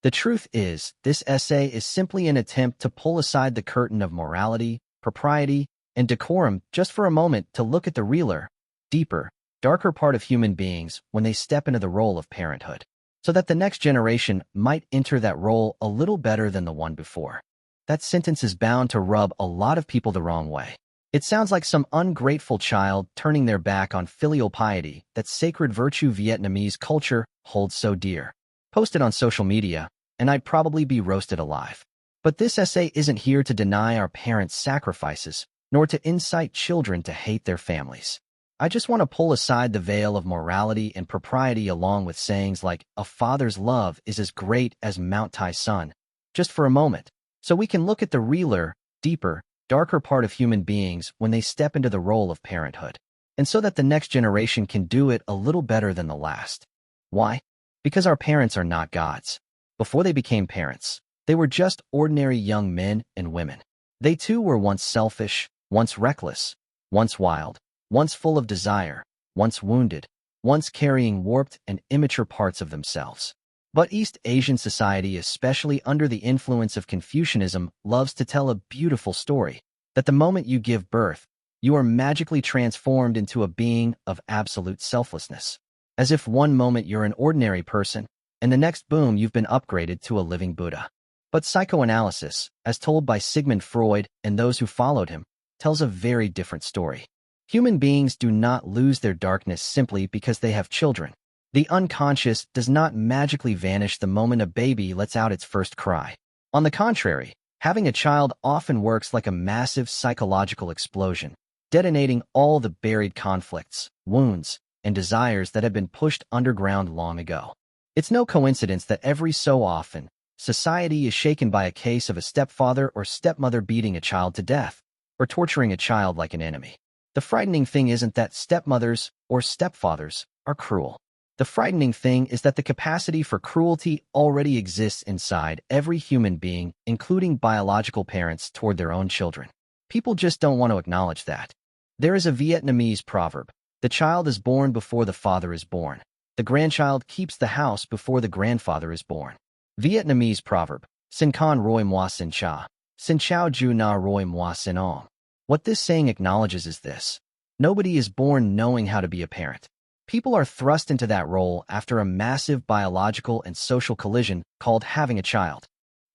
The truth is, this essay is simply an attempt to pull aside the curtain of morality, propriety, and decorum just for a moment to look at the realer, deeper, darker part of human beings when they step into the role of parenthood, so that the next generation might enter that role a little better than the one before. That sentence is bound to rub a lot of people the wrong way. It sounds like some ungrateful child turning their back on filial piety, that sacred virtue Vietnamese culture holds so dear. Post it on social media, and I'd probably be roasted alive. But this essay isn't here to deny our parents' sacrifices, nor to incite children to hate their families. I just want to pull aside the veil of morality and propriety along with sayings like, a father's love is as great as Mount Tai Sun, just for a moment, so we can look at the realer, deeper, darker part of human beings when they step into the role of parenthood, and so that the next generation can do it a little better than the last. Why? Because our parents are not gods. Before they became parents, they were just ordinary young men and women. They too were once selfish, once reckless, once wild, once full of desire, once wounded, once carrying warped and immature parts of themselves. But East Asian society, especially under the influence of Confucianism, loves to tell a beautiful story, that the moment you give birth, you are magically transformed into a being of absolute selflessness. As if one moment you're an ordinary person, and the next boom you've been upgraded to a living Buddha. But psychoanalysis, as told by Sigmund Freud and those who followed him, tells a very different story. Human beings do not lose their darkness simply because they have children. The unconscious does not magically vanish the moment a baby lets out its first cry. On the contrary, having a child often works like a massive psychological explosion, detonating all the buried conflicts, wounds, and desires that had been pushed underground long ago. It's no coincidence that every so often, society is shaken by a case of a stepfather or stepmother beating a child to death, or torturing a child like an enemy. The frightening thing isn't that stepmothers or stepfathers are cruel. The frightening thing is that the capacity for cruelty already exists inside every human being, including biological parents toward their own children. People just don't want to acknowledge that. There is a Vietnamese proverb, the child is born before the father is born. The grandchild keeps the house before the grandfather is born. Vietnamese proverb, Sin con roi moi sin cha, sin chao ju na roi moi sin om. What this saying acknowledges is this: nobody is born knowing how to be a parent. People are thrust into that role after a massive biological and social collision called having a child.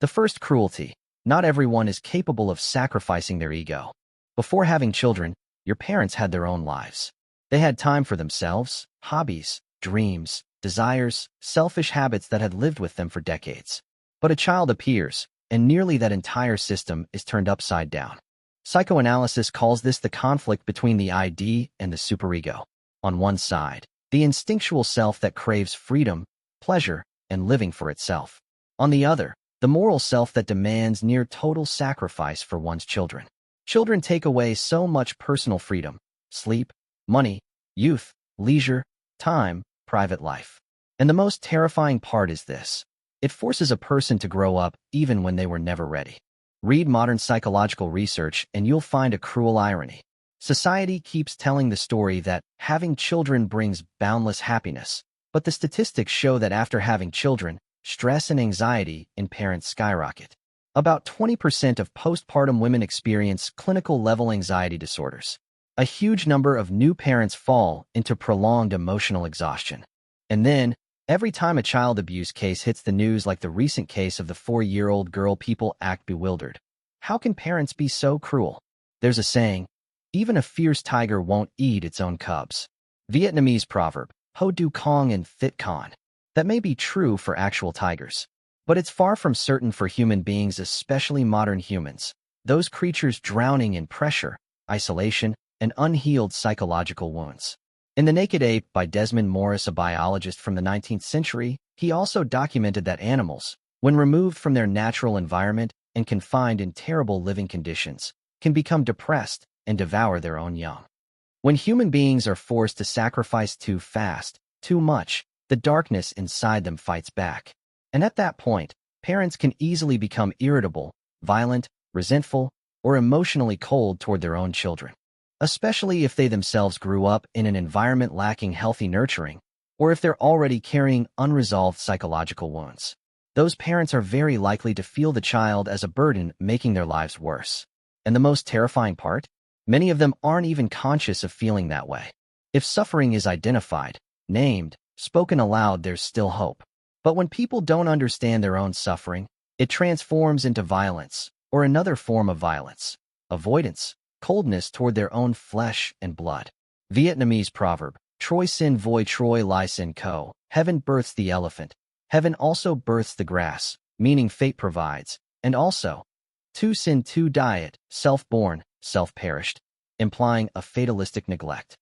The first cruelty: not everyone is capable of sacrificing their ego. Before having children, your parents had their own lives. They had time for themselves, hobbies, dreams, desires, selfish habits that had lived with them for decades. But a child appears, and nearly that entire system is turned upside down. Psychoanalysis calls this the conflict between the ID and the superego. On one side, the instinctual self that craves freedom, pleasure, and living for itself. On the other, the moral self that demands near total sacrifice for one's children. Children take away so much personal freedom: sleep, money, youth, leisure, time, private life. And the most terrifying part is this: it forces a person to grow up even when they were never ready. Read modern psychological research and you'll find a cruel irony. Society keeps telling the story that having children brings boundless happiness, but the statistics show that after having children, stress and anxiety in parents skyrocket. About 20% of postpartum women experience clinical-level anxiety disorders. A huge number of new parents fall into prolonged emotional exhaustion. And then, every time a child abuse case hits the news, like the recent case of the 4-year-old girl, people act bewildered. How can parents be so cruel? There's a saying, even a fierce tiger won't eat its own cubs. Vietnamese proverb, Ho Du Kong and Fit Con. That may be true for actual tigers, but it's far from certain for human beings, especially modern humans. Those creatures drowning in pressure, isolation, and unhealed psychological wounds. In The Naked Ape by Desmond Morris, a biologist from the 19th century, he also documented that animals, when removed from their natural environment and confined in terrible living conditions, can become depressed and devour their own young. When human beings are forced to sacrifice too fast, too much, the darkness inside them fights back. And at that point, parents can easily become irritable, violent, resentful, or emotionally cold toward their own children. Especially if they themselves grew up in an environment lacking healthy nurturing, or if they're already carrying unresolved psychological wounds. those parents are very likely to feel the child as a burden, making their lives worse. And the most terrifying part? Many of them aren't even conscious of feeling that way. If suffering is identified, named, spoken aloud, there's still hope. But when people don't understand their own suffering, it transforms into violence, or another form of violence, avoidance, coldness toward their own flesh and blood. Vietnamese proverb, Troi sin voi troi lai sin ko, heaven births the elephant. Heaven also births the grass, meaning fate provides, and also, tu sin tu diet, self-born, self-perished, implying a fatalistic neglect.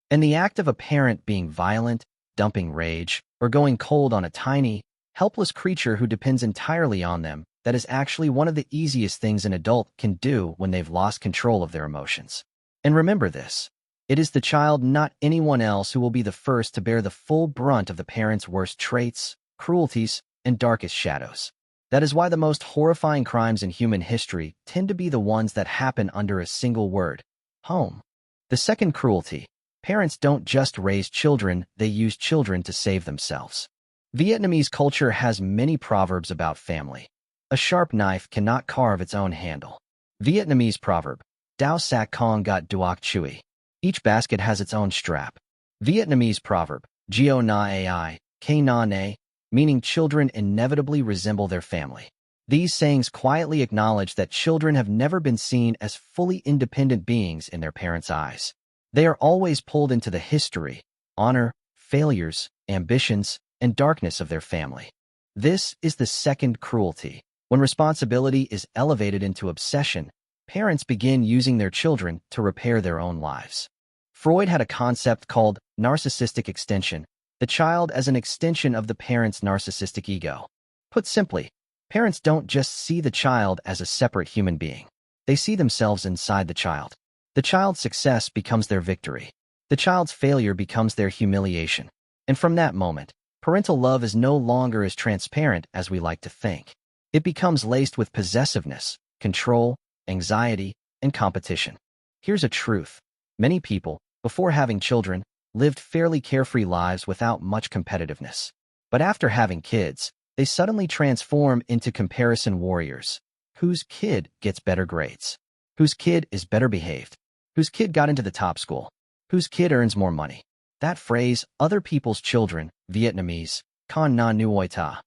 And the act of a parent being violent, dumping rage, or going cold on a tiny, helpless creature who depends entirely on them, that is actually one of the easiest things an adult can do when they've lost control of their emotions. And remember this, it is the child, not anyone else, who will be the first to bear the full brunt of the parent's worst traits, cruelties, and darkest shadows. That is why the most horrifying crimes in human history tend to be the ones that happen under a single word, home. The second cruelty. Parents don't just raise children, they use children to save themselves. Vietnamese culture has many proverbs about family. A sharp knife cannot carve its own handle. Vietnamese proverb, Dao Sac Kong Got Duoc Chui. Each basket has its own strap. Vietnamese proverb, Gio Na Ai, K Na Ne, meaning children inevitably resemble their family. These sayings quietly acknowledge that children have never been seen as fully independent beings in their parents' eyes. They are always pulled into the history, honor, failures, ambitions, and darkness of their family. This is the second cruelty. When responsibility is elevated into obsession, parents begin using their children to repair their own lives. Freud had a concept called narcissistic extension, the child as an extension of the parent's narcissistic ego. Put simply, parents don't just see the child as a separate human being. They see themselves inside the child. The child's success becomes their victory. The child's failure becomes their humiliation. And from that moment, parental love is no longer as transparent as we like to think. It becomes laced with possessiveness, control, anxiety, and competition. Here's a truth. Many people, before having children, lived fairly carefree lives without much competitiveness. But after having kids, they suddenly transform into comparison warriors. Whose kid gets better grades? Whose kid is better behaved? Whose kid got into the top school? Whose kid earns more money? That phrase, other people's children, Vietnamese, con na nuoi ta,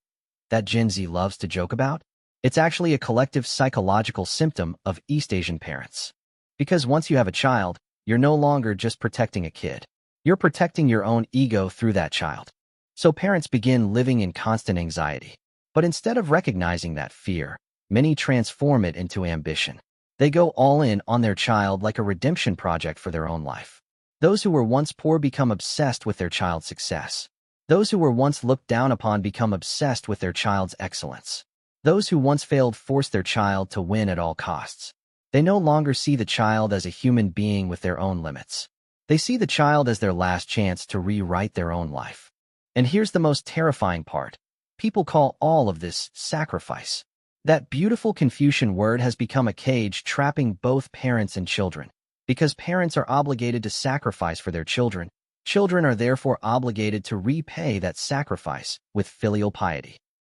that Gen Z loves to joke about, it's actually a collective psychological symptom of East Asian parents. Because once you have a child, you're no longer just protecting a kid. You're protecting your own ego through that child. So parents begin living in constant anxiety. But instead of recognizing that fear, many transform it into ambition. They go all in on their child like a redemption project for their own life. Those who were once poor become obsessed with their child's success. Those who were once looked down upon become obsessed with their child's excellence. Those who once failed force their child to win at all costs. They no longer see the child as a human being with their own limits. They see the child as their last chance to rewrite their own life. And here's the most terrifying part. People call all of this sacrifice. That beautiful Confucian word has become a cage trapping both parents and children. Because parents are obligated to sacrifice for their children, children are therefore obligated to repay that sacrifice with filial piety.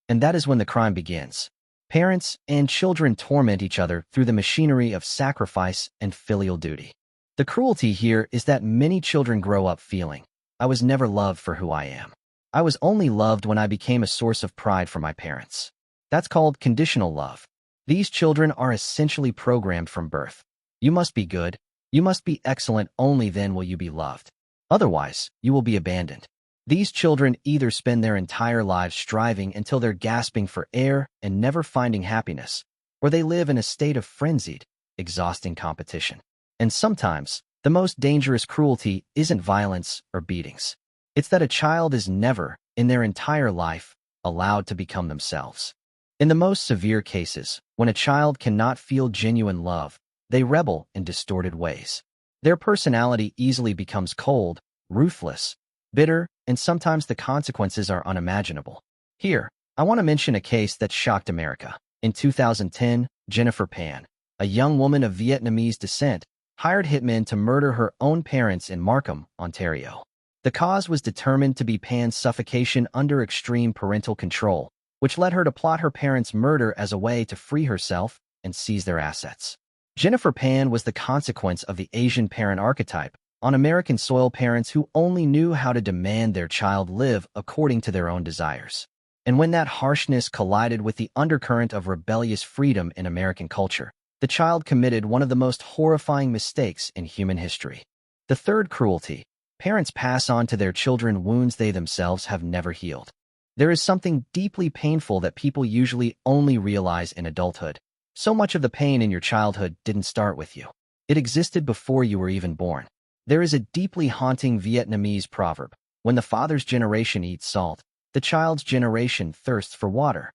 And that is when the crime begins. Parents and children torment each other through the machinery of sacrifice and filial duty. The cruelty here is that many children grow up feeling, I was never loved for who I am. I was only loved when I became a source of pride for my parents. That's called conditional love. These children are essentially programmed from birth. You must be good. You must be excellent. Only then will you be loved. Otherwise, you will be abandoned. These children either spend their entire lives striving until they're gasping for air and never finding happiness, or they live in a state of frenzied, exhausting competition. And sometimes, the most dangerous cruelty isn't violence or beatings. It's that a child is never, in their entire life, allowed to become themselves. In the most severe cases, when a child cannot feel genuine love, they rebel in distorted ways. Their personality easily becomes cold, ruthless, bitter, and sometimes the consequences are unimaginable. Here, I want to mention a case that shocked America. In 2010, Jennifer Pan, a young woman of Vietnamese descent, hired hitmen to murder her own parents in Markham, Ontario. The cause was determined to be Pan's suffocation under extreme parental control, which led her to plot her parents' murder as a way to free herself and seize their assets. Jennifer Pan was the consequence of the Asian parent archetype, on American soil parents who only knew how to demand their child live according to their own desires. And when that harshness collided with the undercurrent of rebellious freedom in American culture, the child committed one of the most horrifying mistakes in human history. The third cruelty. Parents pass on to their children wounds they themselves have never healed. There is something deeply painful that people usually only realize in adulthood. So much of the pain in your childhood didn't start with you. It existed before you were even born. There is a deeply haunting Vietnamese proverb: when the father's generation eats salt, the child's generation thirsts for water.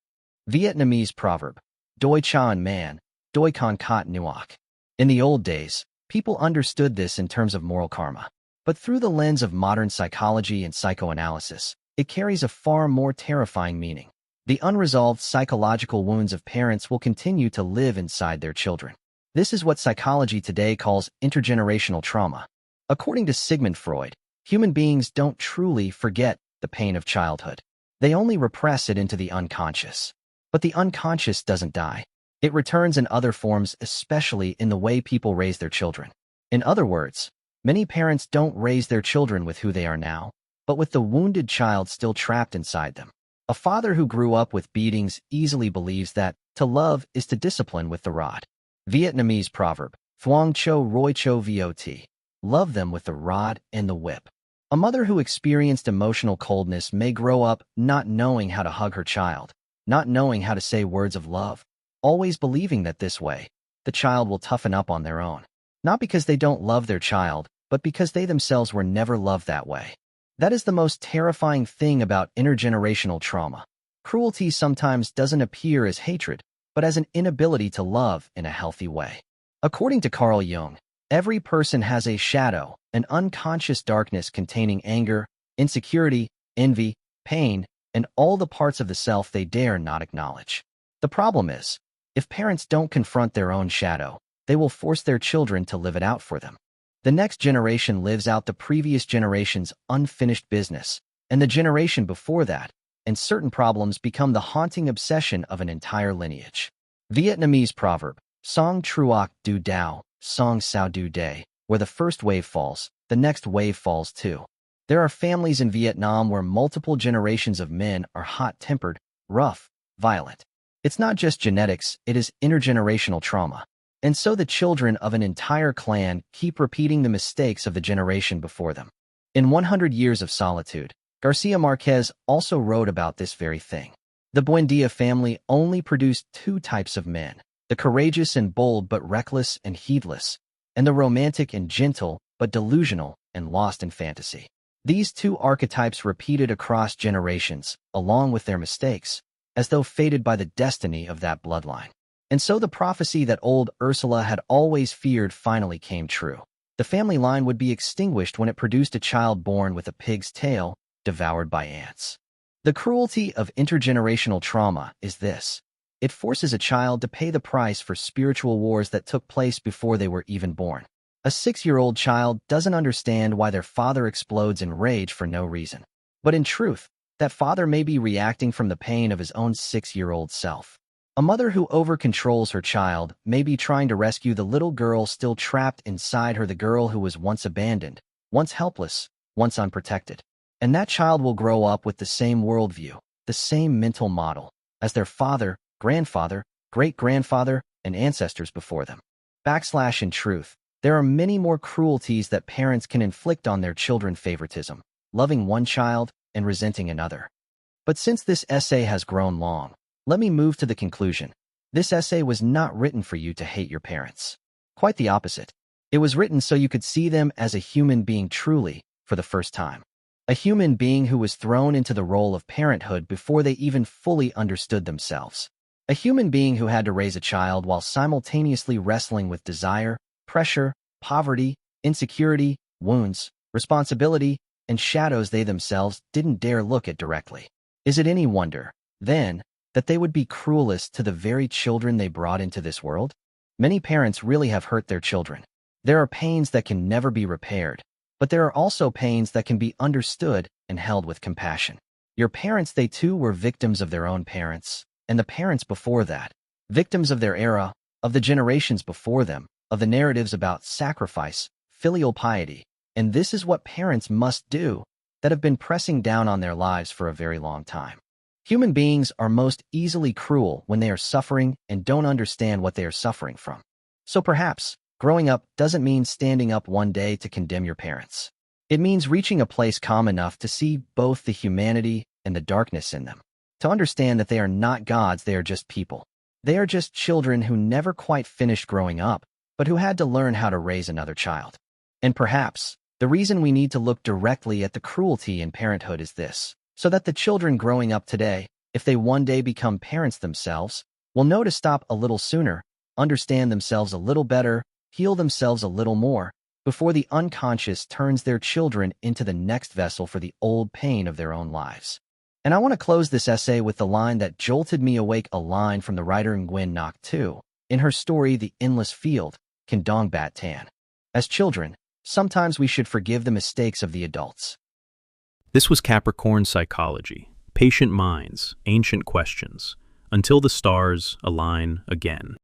Vietnamese proverb: Doi Chan Man, Doi Con Cot Nuoc. In the old days, people understood this in terms of moral karma. But through the lens of modern psychology and psychoanalysis, it carries a far more terrifying meaning. The unresolved psychological wounds of parents will continue to live inside their children. This is what psychology today calls intergenerational trauma. According to Sigmund Freud, human beings don't truly forget the pain of childhood. They only repress it into the unconscious. But the unconscious doesn't die. It returns in other forms, especially in the way people raise their children. In other words, many parents don't raise their children with who they are now, but with the wounded child still trapped inside them. A father who grew up with beatings easily believes that to love is to discipline with the rod. Vietnamese proverb: Thuong Cho Roi Cho Vot. Love them with the rod and the whip. A mother who experienced emotional coldness may grow up not knowing how to hug her child, not knowing how to say words of love, always believing that this way, the child will toughen up on their own. Not because they don't love their child, but because they themselves were never loved that way. That is the most terrifying thing about intergenerational trauma. Cruelty sometimes doesn't appear as hatred, but as an inability to love in a healthy way. According to Carl Jung, every person has a shadow, an unconscious darkness containing anger, insecurity, envy, pain, and all the parts of the self they dare not acknowledge. The problem is, if parents don't confront their own shadow, they will force their children to live it out for them. The next generation lives out the previous generation's unfinished business, and the generation before that, and certain problems become the haunting obsession of an entire lineage. Vietnamese proverb: Song Truoc Du Dao, Song Sao Du Day. Where the first wave falls, the next wave falls too. There are families in Vietnam where multiple generations of men are hot-tempered, rough, violent. It's not just genetics, it is intergenerational trauma. And so the children of an entire clan keep repeating the mistakes of the generation before them. In 100 Years of Solitude, Garcia Marquez also wrote about this very thing. The Buendia family only produced two types of men: the courageous and bold but reckless and heedless, and the romantic and gentle but delusional and lost in fantasy. These two archetypes repeated across generations, along with their mistakes, as though fated by the destiny of that bloodline. And so the prophecy that old Ursula had always feared finally came true. The family line would be extinguished when it produced a child born with a pig's tail, devoured by ants. The cruelty of intergenerational trauma is this: it forces a child to pay the price for spiritual wars that took place before they were even born. A 6-year-old child doesn't understand why their father explodes in rage for no reason. But in truth, that father may be reacting from the pain of his own 6-year-old self. A mother who over-controls her child may be trying to rescue the little girl still trapped inside her, the girl who was once abandoned, once helpless, once unprotected. And that child will grow up with the same worldview, the same mental model, as their father, grandfather, great-grandfather, and ancestors before them. In truth, there are many more cruelties that parents can inflict on their children: favoritism, loving one child, and resenting another. But since this essay has grown long, let me move to the conclusion. This essay was not written for you to hate your parents. Quite the opposite. It was written so you could see them as a human being truly, for the first time. A human being who was thrown into the role of parenthood before they even fully understood themselves. A human being who had to raise a child while simultaneously wrestling with desire, pressure, poverty, insecurity, wounds, responsibility, and shadows they themselves didn't dare look at directly. Is it any wonder, then, that they would be cruelest to the very children they brought into this world? Many parents really have hurt their children. There are pains that can never be repaired, but there are also pains that can be understood and held with compassion. Your parents, they too were victims of their own parents, and the parents before that, victims of their era, of the generations before them, of the narratives about sacrifice, filial piety. And this is what parents must do that have been pressing down on their lives for a very long time. Human beings are most easily cruel when they are suffering and don't understand what they are suffering from. So perhaps, growing up doesn't mean standing up one day to condemn your parents. It means reaching a place calm enough to see both the humanity and the darkness in them. To understand that they are not gods, they are just people. They are just children who never quite finished growing up, but who had to learn how to raise another child. And perhaps, the reason we need to look directly at the cruelty in parenthood is this, so that the children growing up today, if they one day become parents themselves, will know to stop a little sooner, understand themselves a little better, heal themselves a little more, before the unconscious turns their children into the next vessel for the old pain of their own lives. And I want to close this essay with the line that jolted me awake, a line from the writer Nguyen Ngoc Tu, in her story The Endless Field, Can Dong Bat Tan. As children, sometimes we should forgive the mistakes of the adults. This was Capricorn Psychology. Patient minds, ancient questions. Until the stars align again.